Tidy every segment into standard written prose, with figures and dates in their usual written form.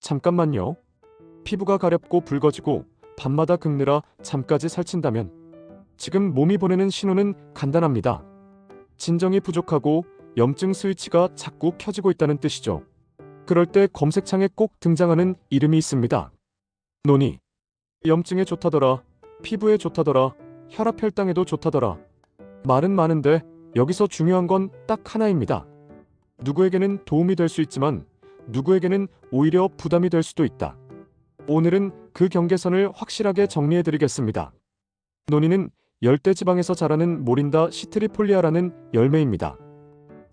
잠깐만요. 피부가 가렵고 붉어지고 밤마다 긁느라 잠까지 살찐다면 지금 몸이 보내는 신호는 간단합니다. 진정이 부족하고 염증 스위치가 자꾸 켜지고 있다는 뜻이죠. 그럴 때 검색창에 꼭 등장하는 이름이 있습니다. 논의. 염증에 좋다더라. 피부에 좋다더라. 혈압 혈당에도 좋다더라. 말은 많은데 여기서 중요한 건 딱 하나입니다. 누구에게는 도움이 될 수 있지만 누구에게는 오히려 부담이 될 수도 있다. 오늘은 그 경계선을 확실하게 정리해드리겠습니다. 논의는 열대지방에서 자라는 모린다 시트리폴리아라는 열매입니다.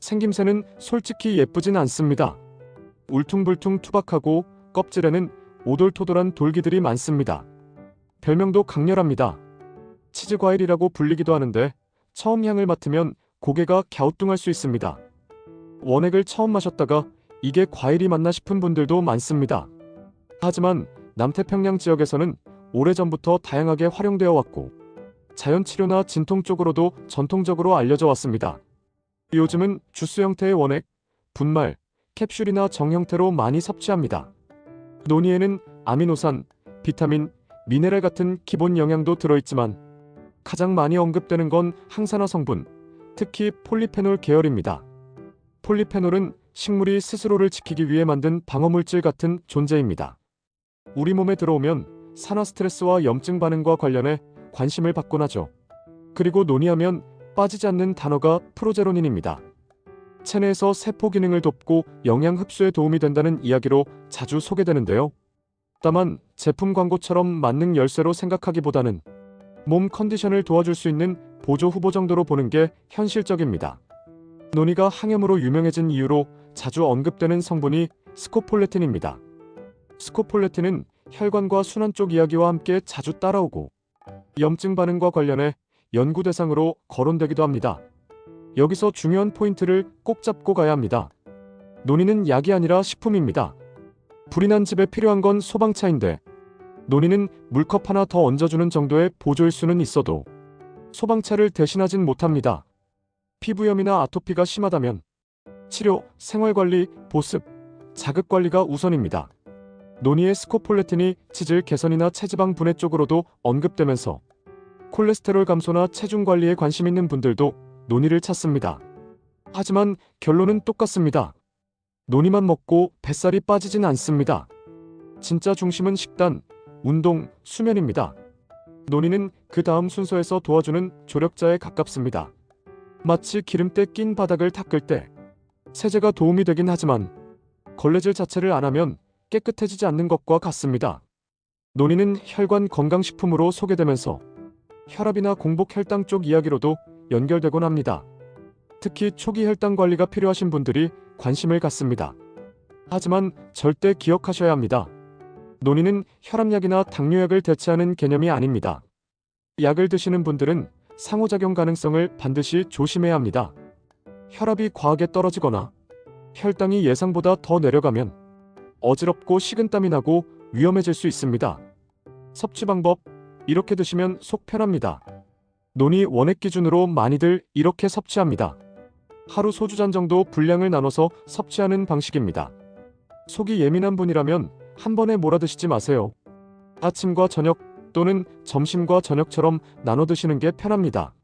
생김새는 솔직히 예쁘진 않습니다. 울퉁불퉁 투박하고 껍질에는 오돌토돌한 돌기들이 많습니다. 별명도 강렬합니다. 치즈과일이라고 불리기도 하는데 처음 향을 맡으면 고개가 갸우뚱할 수 있습니다. 원액을 처음 마셨다가 이게 과일이 맞나 싶은 분들도 많습니다. 하지만 남태평양 지역에서는 오래전부터 다양하게 활용되어 왔고 자연치료나 진통 쪽으로도 전통적으로 알려져 왔습니다. 요즘은 주스 형태의 원액, 분말, 캡슐이나 정 형태로 많이 섭취합니다. 논의에는 아미노산, 비타민, 미네랄 같은 기본 영양도 들어있지만 가장 많이 언급되는 건 항산화 성분, 특히 폴리페놀 계열입니다. 폴리페놀은 식물이 스스로를 지키기 위해 만든 방어물질 같은 존재입니다. 우리 몸에 들어오면 산화 스트레스와 염증 반응과 관련해 관심을 받곤 하죠. 그리고 논의하면 빠지지 않는 단어가 프로제로닌입니다. 체내에서 세포 기능을 돕고 영양 흡수에 도움이 된다는 이야기로 자주 소개되는데요. 다만 제품 광고처럼 만능 열쇠로 생각하기보다는 몸 컨디션을 도와줄 수 있는 보조 후보 정도로 보는 게 현실적입니다. 논의가 항염으로 유명해진 이유로 자주 언급되는 성분이 스코폴레틴입니다. 스코폴레틴은 혈관과 순환 쪽 이야기와 함께 자주 따라오고 염증 반응과 관련해 연구 대상으로 거론되기도 합니다. 여기서 중요한 포인트를 꼭 잡고 가야 합니다. 논의는 약이 아니라 식품입니다. 불이 난 집에 필요한 건 소방차인데 논의는 물컵 하나 더 얹어주는 정도의 보조일 수는 있어도 소방차를 대신하진 못합니다. 피부염이나 아토피가 심하다면 치료, 생활관리, 보습, 자극관리가 우선입니다. 논의의 스코폴레틴이 치질 개선이나 체지방 분해 쪽으로도 언급되면서 콜레스테롤 감소나 체중 관리에 관심 있는 분들도 논의를 찾습니다. 하지만 결론은 똑같습니다. 논의만 먹고 뱃살이 빠지진 않습니다. 진짜 중심은 식단, 운동, 수면입니다. 논의는 그 다음 순서에서 도와주는 조력자에 가깝습니다. 마치 기름때 낀 바닥을 닦을 때 세제가 도움이 되긴 하지만 걸레질 자체를 안 하면 깨끗해지지 않는 것과 같습니다. 논의는 혈관 건강식품으로 소개되면서 혈압이나 공복 혈당 쪽 이야기로도 연결되곤 합니다. 특히 초기 혈당 관리가 필요하신 분들이 관심을 갖습니다. 하지만 절대 기억하셔야 합니다. 논의는 혈압약이나 당뇨약을 대체하는 개념이 아닙니다. 약을 드시는 분들은 상호작용 가능성을 반드시 조심해야 합니다. 혈압이 과하게 떨어지거나 혈당이 예상보다 더 내려가면 어지럽고 식은땀이 나고 위험해질 수 있습니다. 섭취 방법, 이렇게 드시면 속 편합니다. 논의 원액 기준으로 많이들 이렇게 섭취합니다. 하루 소주 잔 정도 분량을 나눠서 섭취하는 방식입니다. 속이 예민한 분이라면 한 번에 몰아드시지 마세요. 아침과 저녁 또는 점심과 저녁처럼 나눠 드시는 게 편합니다.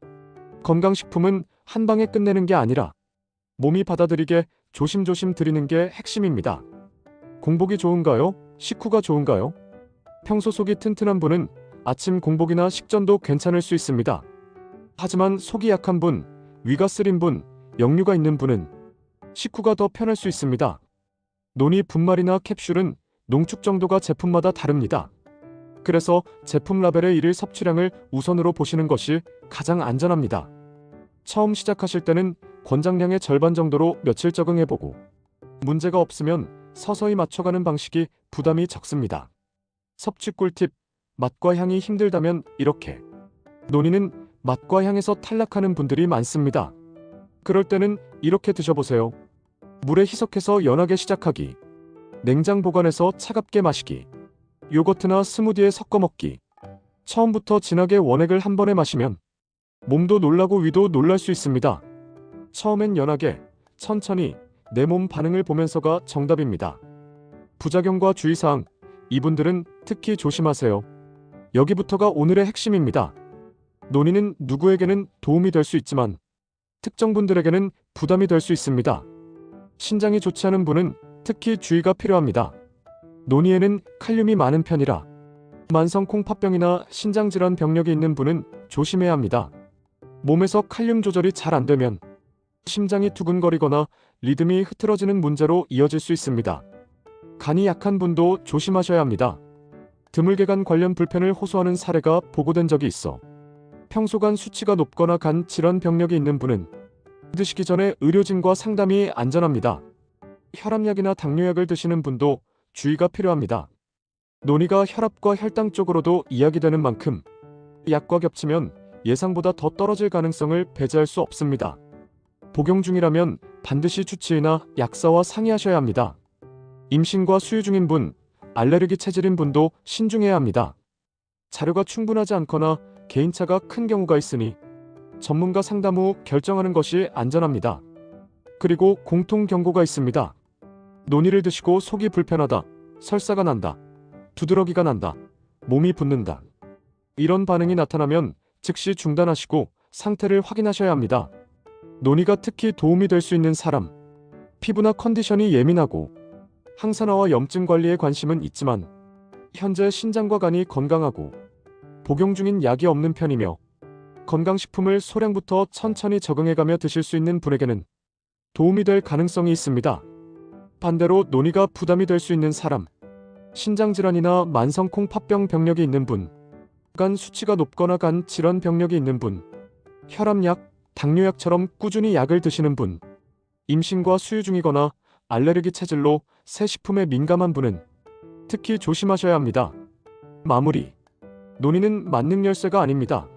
건강식품은 한 방에 끝내는 게 아니라 몸이 받아들이게 조심조심 드리는 게 핵심입니다. 공복이 좋은가요? 식후가 좋은가요? 평소 속이 튼튼한 분은 아침 공복이나 식전도 괜찮을 수 있습니다. 하지만 속이 약한 분, 위가 쓰린 분, 역류가 있는 분은 식후가 더 편할 수 있습니다. 논의 분말이나 캡슐은 농축 정도가 제품마다 다릅니다. 그래서 제품 라벨의 일일 섭취량을 우선으로 보시는 것이 가장 안전합니다. 처음 시작하실 때는 권장량의 절반 정도로 며칠 적응해보고 문제가 없으면 서서히 맞춰가는 방식이 부담이 적습니다. 섭취 꿀팁, 맛과 향이 힘들다면 이렇게. 논의는 맛과 향에서 탈락하는 분들이 많습니다. 그럴 때는 이렇게 드셔보세요. 물에 희석해서 연하게 시작하기, 냉장 보관해서 차갑게 마시기, 요거트나 스무디에 섞어 먹기. 처음부터 진하게 원액을 한 번에 마시면 몸도 놀라고 위도 놀랄 수 있습니다. 처음엔 연하게, 천천히 내 몸 반응을 보면서가 정답입니다. 부작용과 주의사항, 이분들은 특히 조심하세요. 여기부터가 오늘의 핵심입니다. 논의는 누구에게는 도움이 될 수 있지만 특정 분들에게는 부담이 될 수 있습니다. 신장이 좋지 않은 분은 특히 주의가 필요합니다. 논의에는 칼륨이 많은 편이라 만성 콩팥병이나 신장질환 병력이 있는 분은 조심해야 합니다. 몸에서 칼륨 조절이 잘 안 되면 심장이 두근거리거나 리듬이 흐트러지는 문제로 이어질 수 있습니다. 간이 약한 분도 조심하셔야 합니다. 드물게 간 관련 불편을 호소하는 사례가 보고된 적이 있어 평소 간 수치가 높거나 간 질환 병력이 있는 분은 드시기 전에 의료진과 상담이 안전합니다. 혈압약이나 당뇨약을 드시는 분도 주의가 필요합니다. 논의가 혈압과 혈당 쪽으로도 이야기되는 만큼 약과 겹치면 예상보다 더 떨어질 가능성을 배제할 수 없습니다. 복용 중이라면 반드시 주치의나 약사와 상의하셔야 합니다. 임신과 수유 중인 분, 알레르기 체질인 분도 신중해야 합니다. 자료가 충분하지 않거나 개인차가 큰 경우가 있으니 전문가 상담 후 결정하는 것이 안전합니다. 그리고 공통 경고가 있습니다. 논의를 드시고 속이 불편하다, 설사가 난다, 두드러기가 난다, 몸이 붓는다. 이런 반응이 나타나면 즉시 중단하시고 상태를 확인하셔야 합니다. 논의가 특히 도움이 될 수 있는 사람, 피부나 컨디션이 예민하고 항산화와 염증 관리에 관심은 있지만 현재 신장과 간이 건강하고 복용 중인 약이 없는 편이며 건강식품을 소량부터 천천히 적응해가며 드실 수 있는 분에게는 도움이 될 가능성이 있습니다. 반대로 논의가 부담이 될 수 있는 사람, 신장질환이나 만성 콩팥병 병력이 있는 분, 간 수치가 높거나 간 질환 병력이 있는 분, 혈압약, 당뇨약처럼 꾸준히 약을 드시는 분, 임신과 수유 중이거나 알레르기 체질로 새 식품에 민감한 분은 특히 조심하셔야 합니다. 마무리. 논의는 만능 열쇠가 아닙니다.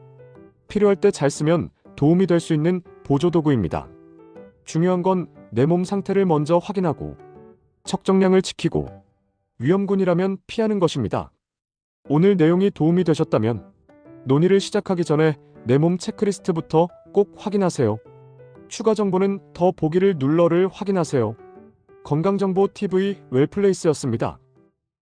필요할 때 잘 쓰면 도움이 될 수 있는 보조도구입니다. 중요한 건 내 몸 상태를 먼저 확인하고 적정량을 지키고 위험군이라면 피하는 것입니다. 오늘 내용이 도움이 되셨다면 논의를 시작하기 전에 내 몸 체크리스트부터 꼭 확인하세요. 추가 정보는 더 보기를 눌러를 확인하세요. 건강정보 TV 웰플레이스였습니다.